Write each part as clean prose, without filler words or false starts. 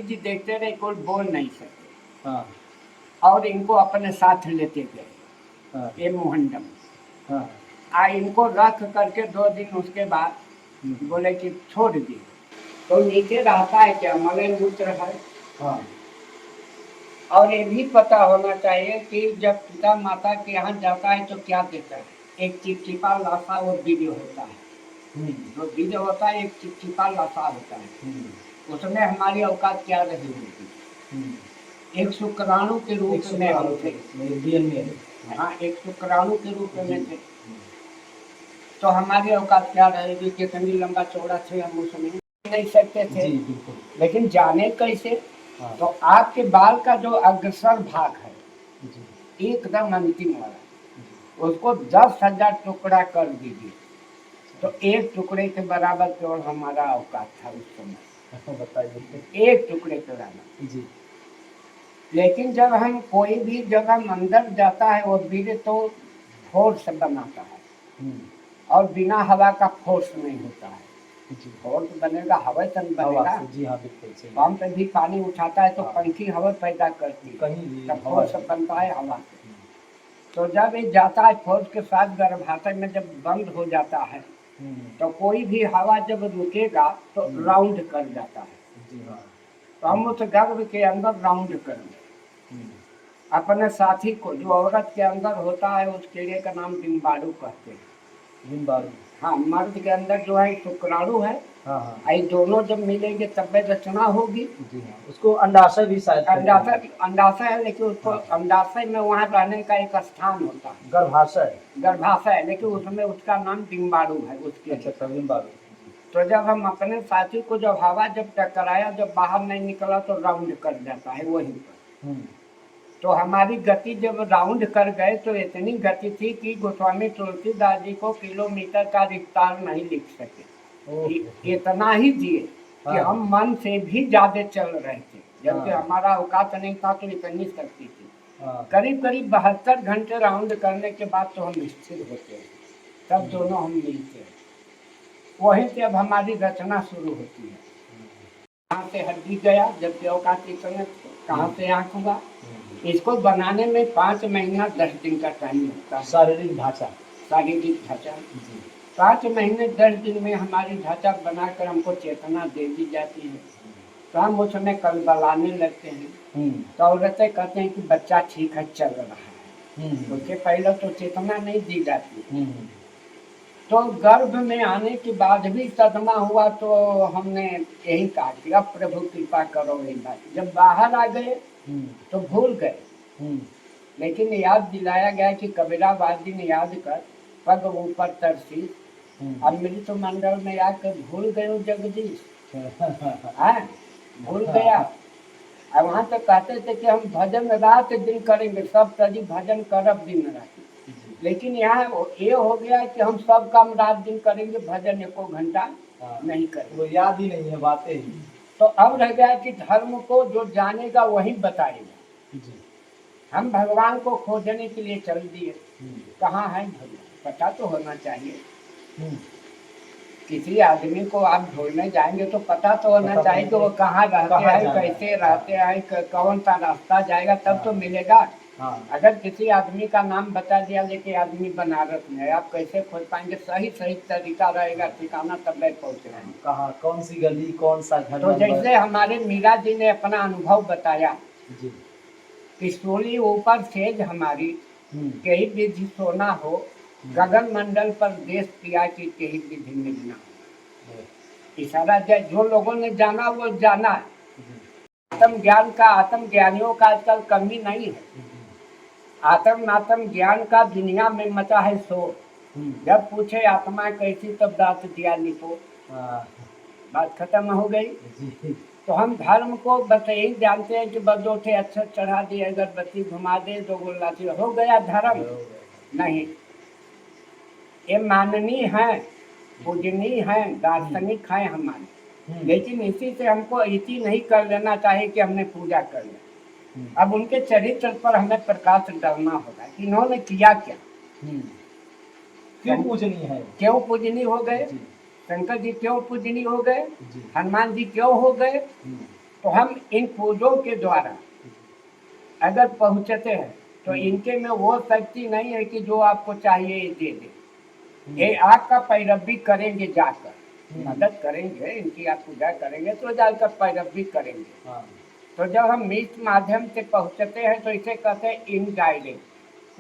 जी देखते रहे, कोई बोल नहीं सके। हाँ और इनको अपने साथ लेते गए, हाँ ये मोहंडम। हाँ इनको रख करके 2 दिन उसके बाद बोले कि छोड़ दिए। तो नीचे रहता है क्या, मलय मूत्र है। हाँ और ये भी पता होना चाहिए कि जब पिता माता के यहाँ जाता है तो क्या देता है। एक चिपचिपा लाशा वो बीज होता है, जो बीज होता है एक चिपचिपा लाशा होता है। उसमें हमारी औकात क्या रही होगी, एक शुक्राणु के रूप में हम थे। हाँ, एक शुक्राणु के रूप में थे। तो हमारी औकात क्या रहेगी, कितनी लंबा चौड़ा थे हम उसमें नहीं सकते थे। लेकिन जाने कैसे। हाँ। तो आपके बाल का जो अग्रसर भाग है एकदम अंतिम वाला, उसको 10,000 टुकड़ा कर दीजिए तो एक टुकड़े के बराबर केवल हमारा औकात था उस समय। बताइए, एक टुकड़े के बराबर जी। लेकिन जब हम कोई भी जगह अंदर जाता है वो वीर तो फोर्स बनाता है और बिना हवा का फोर्स नहीं होता है। फोर्स बनेगा हवा से बनेगा। जी हाँ, बिल्कुल। पंप पे भी पानी उठाता है तो पंखी हवा पैदा करती है, तब फोर्स बनता है हवा से। तो जब ये जाता है फोर्स के साथ गर्भाशय में जब बंद हो जाता है तो कोई भी हवा जब रुकेगा तो राउंड कर जाता है। तो हम उस गर्भ के अंदर राउंड करेंगे अपने साथी को, जो औरत के अंदर होता है उस कीड़े का नाम डिम्बाणु कहते हैं। डिम्बाणु, हाँ, मर्द के अंदर जो है शुक्राणु है। हाँ। ये दोनों जब मिलेंगे तब रचना होगी। जी हाँ। उसको अंडाशय भी शायद अंडाशय है, लेकिन उसको अंडाशय में वहाँ रहने का एक स्थान होता है, गर्भाशय, लेकिन उसमें उसका नाम डिम्बाणु है उसके। अच्छा, डिम्बाणु। तो जब हम अपने साथी को जब हवा जब टकराया, जब बाहर नहीं निकला तो राउंड कर जाता है वहीं पर। तो हमारी गति जब राउंड कर गए तो इतनी गति थी कि गोस्वामी तुलसीदास जी को किलोमीटर का विस्तार नहीं लिख सके। इतना ही जिए कि हम मन से भी ज्यादा चल रहे थे, जबकि हमारा औकात नहीं था तो इतनी शक्ति थी। करीब करीब 72 घंटे राउंड करने के बाद तो हम स्थिर होते हैं, तब दोनों हम मिलते हैं। वहीं से अब हमारी रचना शुरू होती है। कहाँ से हड्डी गया, जब औकात की समय कहाँ से आँख हुआ। इसको बनाने में 5 महीना 10 दिन का टाइम लगता है। शारीरिक ढांचा 5 महीने 10 दिन में हमारी ढांचा बनाकर हमको चेतना दे दी जाती है। तो हम उसमें कलबलाने लगते हैं। तो औरतें कहते हैं कि बच्चा ठीक है, चल रहा है। उसके पहले तो चेतना नहीं दी जाती। तो गर्भ में आने के बाद भी सदमा हुआ तो हमने यही कहा कि अब प्रभु कृपा करो। जब बाहर आ गए तो भूल गए, लेकिन याद दिलाया गया कि कबीराबादी ने याद कर पग ऊपर तरसी अमृत मंडल में आकर भूल गए जगदीश। भूल गया। और वहाँ तो कहते थे कि हम भजन रात दिन करेंगे, सब तजी भजन करब दिन रात। लेकिन यहाँ ये हो गया कि हम सब काम रात दिन करेंगे, भजन एको घंटा नहीं करेंगे। वो याद ही नहीं है बातें ही। तो अब रह गया कि धर्म को जो जानेगा वही बताएगा। हम भगवान को खोजने के लिए चल दिए। कहाँ है भगवान, पता तो होना चाहिए। किसी आदमी को आप ढूंढने जाएंगे तो पता तो होना चाहिए कि वो कहाँ रहते हैं, कैसे रहते हैं, कौन सा रास्ता जाएगा, तब तो मिलेगा। अगर किसी आदमी का नाम बता दिया लेकिन आदमी बनारस में है, आप कैसे खोज पाएंगे। सही सही तरीका रहेगा, ठिकाना तब तक पहुँच रहे कहाँ, कौन सी गली, कौन सा घर। तो जैसे हमारे मीरा जी ने अपना अनुभव बताया कि सोली ऊपर सेज हमारी कई विधि सोना हो, गगन मंडल पर देश किया कि कई विधि मिलना। इशारा जो लोगों ने जाना वो जाना। आत्म ज्ञान का, आत्म ज्ञानियों का आजकल कमी नहीं है। आत्म ज्ञान का दुनिया में मचा है शोर। जब पूछे आत्मा कैसी तब दांत दिया लिपो, बात खत्म हो गई। तो हम धर्म को बस यही जानते हैं कि बस 2 अक्षर चढ़ा दिए, अगरबत्ती घुमा दे, 2 गोला हो गया धर्म। नहीं, ये माननीय है, पूजनीय है, दार्शनिक है हमारे, लेकिन इसी से हमको इसी नहीं कर लेना चाहिए कि हमने पूजा कर लिया। अब उनके चरित्र पर हमें प्रकाश डालना होगा कि इन्होंने किया क्या, क्यों पूजनीय है, क्यों पूजनीय हो गए। शंकर जी क्यों पूजनीय हो गए, हनुमान जी क्यों हो गए, तो हम इन पूजों के द्वारा अगर पहुंचते हैं तो इनके में वो शक्ति नहीं है कि जो आपको चाहिए ये दे दे। ये आपका पैरवी करेंगे जाकर, मदद करेंगे, इनकी आप पूजा करेंगे तो जाकर पैरवी करेंगे। हाँ, तो जब हम इस माध्यम से पहुंचते हैं तो इसे कहते हैं इनडायरेक्ट।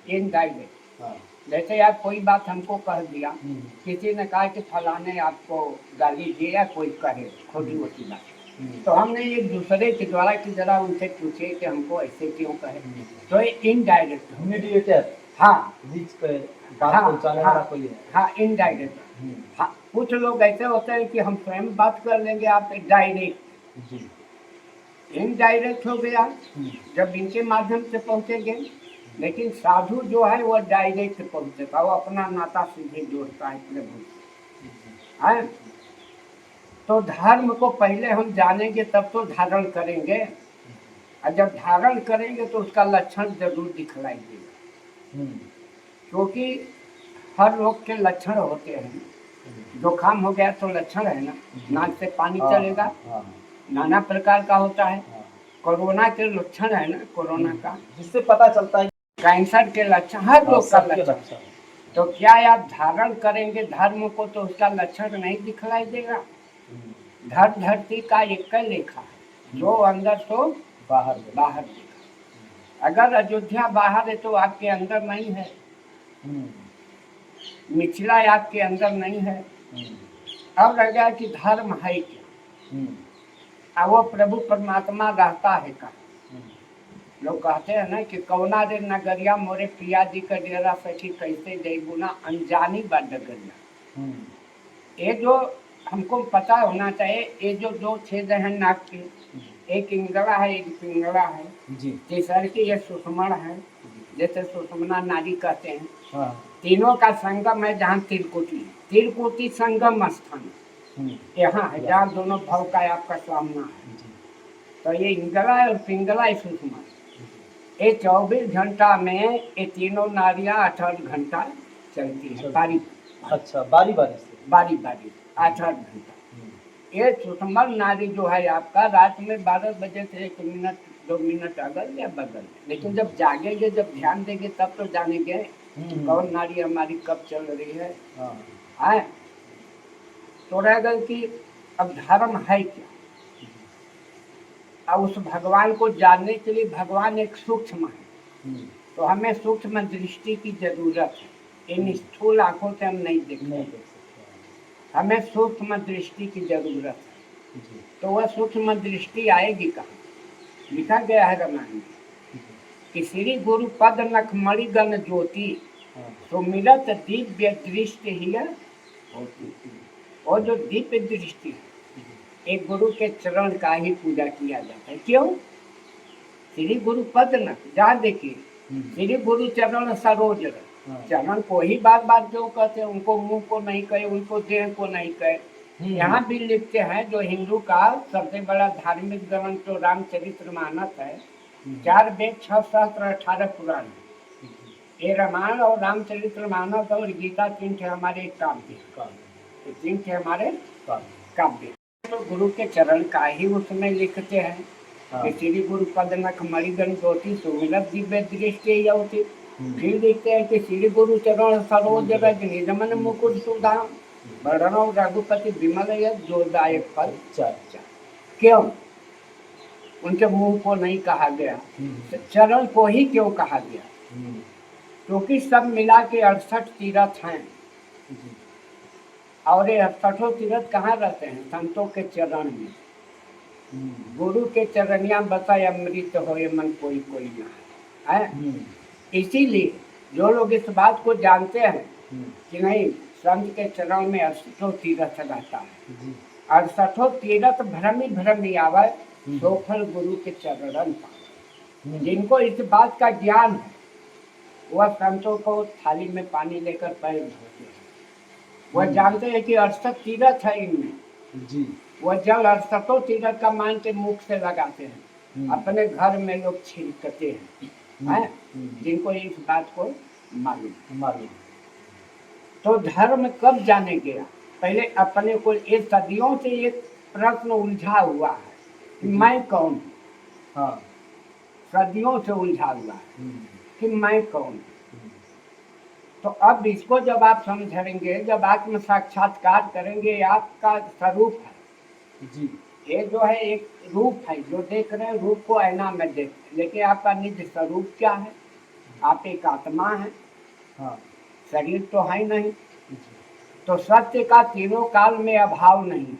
इनडायरेक्ट हाँ, जैसे आप कोई बात हमको कह दिया, हम्म, किसी ने कहा कि फलाने आपको गाली दिए या कोई कहे खोटी होती बात, हम्म, तो हमने एक दूसरे के द्वारा कि जरा उनसे पूछे कि हमको ऐसे क्यों कहे, हम्म। तो ये इनडायरेक्ट। मीडिएटर, हाँ बीच पे बात हाँ पहुंचाने वाला हाँ कोई है। हाँ इनडायरेक्ट। हम्म, हाँ कुछ लोग ऐसे होते हैं कि हम स्वयं बात कर लेंगे, आप डायरेक्ट। जी, इनडायरेक्ट हो गया हम्म, जब इनके माध्यम से पहुंचेंगे, लेकिन साधु जो है वो डायरेक्ट पहुंचेगा, वो अपना नाता सीधे जोड़ता है प्रभु से। है तो धर्म को पहले हम जानेंगे तब तो धारण करेंगे, और जब धारण करेंगे तो उसका लक्षण जरूर दिखलाई देगा। हम्म, क्योंकि हर रोग के लक्षण होते हैं। जुकाम हो गया तो लक्षण है ना, नाक से पानी हाँ, चलेगा, हाँ, नाना प्रकार का होता है। हाँ, कोरोना के लक्षण है ना, कोरोना का, जिससे पता चलता है कैंसर के लक्षण, हर हाँ, रोग का सबके लक्षण। लक्षण। तो क्या आप धारण करेंगे धर्म को तो उसका लक्षण नहीं दिखलाई देगा। हम्म, धरती का एक ही लेखा है, जो अंदर सो बाहर बाहर दिखा। अगर अयोध्या बाहर है तो आपके अंदर नहीं है, हम्म, मिथिला आपके अंदर नहीं है। हम्म, अब रह गया कि धर्म है क्या, हम्म, और वो प्रभु परमात्मा रहता है कहाँ। हम्म, लोग कहते हैं ना कि कौना रे नगरिया मोरे पिया जी का डेरा सखी कैसे जैबुना अनजानी बा डगरिया। हम्म, ये जो हमको पता होना चाहिए, ये जो दो छेद हैं नाक के, एक इंगला है एक पिंगला है, जी, तीसर की ये सुषमण है, जैसे सुषमना नारी कहते हैं। हाँ, तीनों का संगम है जहाँ तिरकुटी, तिरकुटी संगम स्थान हम्म, यहाँ है जहाँ दोनों भाव का आपका सामना है। जी, तो ये इंगला है और पिंगला है सुषमा। ये 24 घंटा में ये तीनों नारियां 8 घंटा चलती है, बारी अच्छा, बारी बारी से। बारी बारी 8 घंटा। हम्म, ये सुषमल नारी जो है आपका रात में 12 बजे से 1 मिनट 2 मिनट अगल या बगल, लेकिन जब जागेंगे जब ध्यान देंगे तब तो जानेंगे कि कौन नारी हमारी कब चल रही है। हाँ, है तो रह गई कि अब धर्म है क्या, और उस भगवान को जानने के लिए भगवान एक सूक्ष्म है, हम्म, तो हमें सूक्ष्म दृष्टि की जरूरत है। इन स्थूल आंखों से हम नहीं देख नहीं सकते, देख सकते। हमें सूक्ष्म दृष्टि की जरूरत है। जी, तो वह सूक्ष्म दृष्टि आएगी कहाँ, लिखा गया है रामायण में कि श्री गुरु पद नख मणिगण ज्योति हाँ, सुमिरत दिव्य दृष्टि ही होती। और जो दिव्य दृष्टि है एक गुरु के चरण का ही पूजा किया जाता है। क्यों? श्री गुरु पद नख, जहाँ देखिए श्री गुरु चरण सरोज रख, हाँ, चरण को ही बार बार क्यों कहते हैं, उनको मुंह को नहीं कहे, उनको देह को नहीं कहे। यहाँ भी लिखते हैं जो हिंदू का सबसे बड़ा धार्मिक ग्रंथ तो रामचरितमानस है, 4 वेद 6 सहस्त्र 18 पुराण है। ये रामायण और रामचरितमानस और गीता 3 थे हमारे काव्य, ये 3 थे हमारे काव्य। तो गुरु के चरण का ही उसमें लिखते हैं हाँ, कि श्री गुरु पद नख मणिगण ज्योति सुमिरत दिव्य दृष्टि होती। फिर देखते हैं कि श्री गुरु चरण सरोज रज निजमन मुकुट सुधाम वर्णो रघुपति विमल यश जोदायक फल। क्यों उनके मुंह को नहीं कहा गया, चरण को ही क्यों कहा गया? क्योंकि सब मिला के 68 तीर्थ हैं, और ये 68 तीर्थ कहाँ रहते हैं? संतों के चरण में। गुरु के चरणिया बसाए अमृत होए मन कोई कोई ना है। इसीलिए जो लोग इस बात को जानते हैं कि नहीं संत के चरण में 68 तीर्थ रहता है, 68 तीर्थ भ्रमी आवे सो फल गुरु के चरण पावे। जिनको इस बात का ज्ञान है वह संतों को थाली में पानी लेकर पैर धोते हैं, वह जानते हैं कि 68 तीर्थ है इनमें जी। वह जल 68 तीर्थ का मान के मुख से लगाते हैं, अपने घर में लोग छिड़कते हैं, जिनको इस बात को मालूम। तो धर्म कब जाने गया? पहले अपने को इस सदियों से एक प्रश्न उलझा हुआ है कि मैं कौन हूँ। हाँ। सदियों से उलझा हुआ है हम्म, कि मैं कौन हूँ। हम्म, तो अब इसको जब आप समझेंगे, जब आत्म साक्षात्कार करेंगे, ये आपका स्वरूप है। जी। ये जो है एक रूप है, जो देख रहे हैं रूप को आईना में देख, लेकिन आपका निज स्वरूप क्या है? आप एक आत्मा है, हाँ। शरीर तो है नहीं। जी। तो सत्य का तीनों काल में अभाव नहीं है,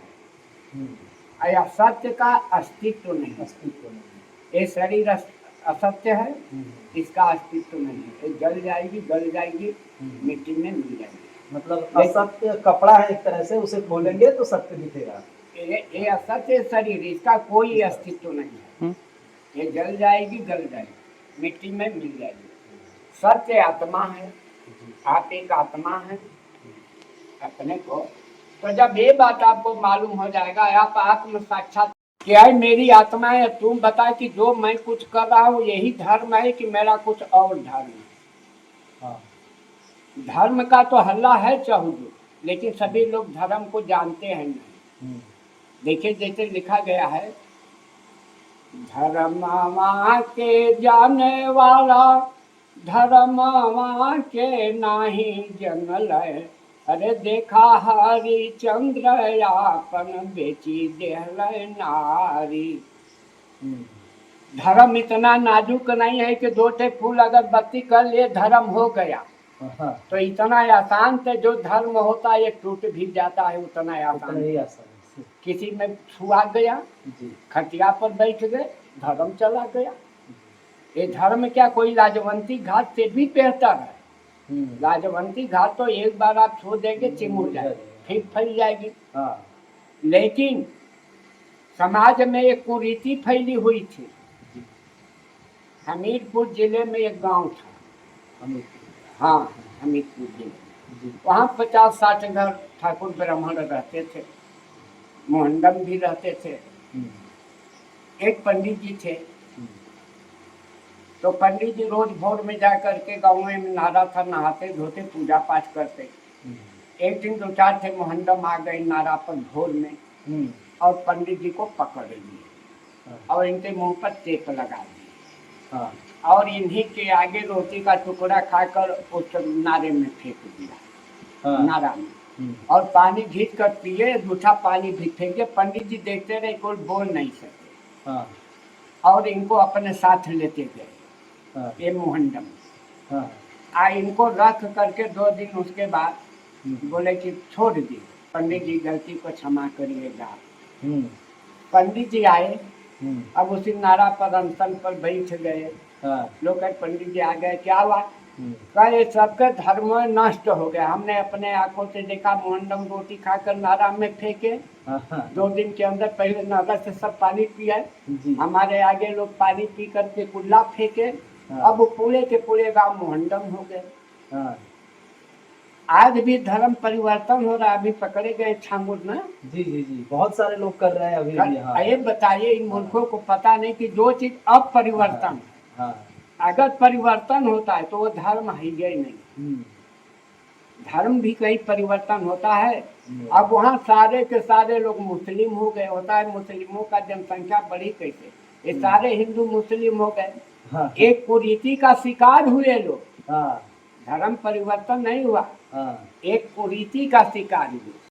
हम्म, या सत्य का अस्तित्व नहीं है। अस्तित्व नहीं है। ये शरीर असत्य है, हम्म, इसका अस्तित्व नहीं है। ये जल जाएगी, गल जाएगी, हम्म। मिट्टी में मिल जाएगी। मतलब लेकिन- असत्य कपड़ा है एक तरह से, उसे खोलेंगे तो सत्य दिखेगा। ये असत्य शरीर, इसका कोई इसका- अस्तित्व नहीं है। ये जल जाएगी, गल जाएगी, मिट्टी में मिल जाएगी। सत्य आत्मा है, जी। आप एक आत्मा है अपने को। तो जब ये बात आपको मालूम हो जाएगा, आप आत्म साक्षात क्या है, मेरी आत्मा है, तुम बता कि जो मैं कुछ कर रहा हूँ यही धर्म है कि मेरा कुछ और धर्म है। हाँ। धर्म का तो हल्ला है चहुजू, लेकिन सभी लोग धर्म को जानते हैं नहीं। हम्म, देखिए जैसे लिखा गया है, धर्मवा के जाने वाला धर्मवा के नाही जनल। अरे देखा हरिचंद्र आपन बेची देहल नारी। हम्म, धर्म इतना नाजुक नहीं है कि दो ठे फूल अगरबत्ती कर लिए धर्म हो गया। हाँ। तो इतना आसान से जो धर्म होता है ये टूट भी जाता है, उतना उतना आसान। ही आसान है। किसी में छुआ गया, जी। खटिया पर बैठ गए, धर्म चला गया। ये धर्म क्या कोई लाजवंती घाट से भी बेहतर है। हम्म, लाजवंती घाट तो एक बार आप छू देंगे चिमुर जाए, फिर फैल जाएगी। हाँ। लेकिन समाज में एक कुरीति फैली हुई थी। जी। हमीरपुर जिले में एक गांव था, हमें। हाँ हमीरपुर जिले, जी। वहाँ 50-60 घर ठाकुर ब्राह्मण रहते थे, मोहंडम भी रहते थे। हम्म, एक पंडित जी थे। हम्म, तो पंडित जी रोज भोर में जा करके गाँव में नारा था, नहाते धोते पूजा पाठ करते। हम्म, एक दिन 2-4 थे मोहंडम आ गए नारा पर भोर में, हम्म, और पंडित जी को पकड़ लिए हाँ, और इनके मुंह पर टेप लगा दिए, हाँ, और इन्हीं के आगे रोटी का टुकड़ा खाकर उस नारे में फेंक दिया, हाँ, नारा में। हम्म, और पानी घींच कर पिए, दूसरा पानी भी फेंके। पंडित जी देखते रहे, कोई बोल नहीं सके, हाँ, और इनको अपने साथ लेते गए हाँ, ये मोहंडम। हाँ, इनको रख करके 2 दिन उसके बाद हम्म, बोले कि छोड़ दिए, पंडित जी गलती को क्षमा करिएगा। हम्म, पंडित जी आए, हम्म, अब उसी नारा पर अनशन पर बैठ गए। हाँ, लोग कहे पंडित जी आ गए, क्या हुआ? हम्म, कहे सबके धर्म नष्ट हो गया, हमने अपने आंखों से देखा, मोहंडम रोटी खाकर नारा में फेंके, हाँ, हाँ, 2 दिन के अंदर पहले नगर से सब पानी पिया, जी। हमारे आगे लोग पानी पी करके कुल्ला फेंके। हाँ। अब पूरे के पूरे गांव मोहंडम हो गए। हाँ, आज भी धर्म परिवर्तन हो रहा है, अभी पकड़े गए छांगुर ना। जी, जी, जी, बहुत सारे लोग कर रहे हैं अभी भी। हाँ, ये बताइए, इन मूर्खों को पता नहीं कि जो चीज अब परिवर्तन है, हाँ, अगर परिवर्तन होता है तो वो धर्म है ही नहीं। हम्म, धर्म भी कहीं परिवर्तन होता है। हम्म, अब वहाँ सारे के सारे लोग मुस्लिम हो गए, होता है मुस्लिमों का जनसंख्या बढ़ी कैसे, ये सारे हिंदू मुस्लिम हो गए। हाँ, एक कुरीति का शिकार हुए लोग, हाँ, धर्म परिवर्तन नहीं हुआ, हाँ, एक कुरीति का शिकार हुए।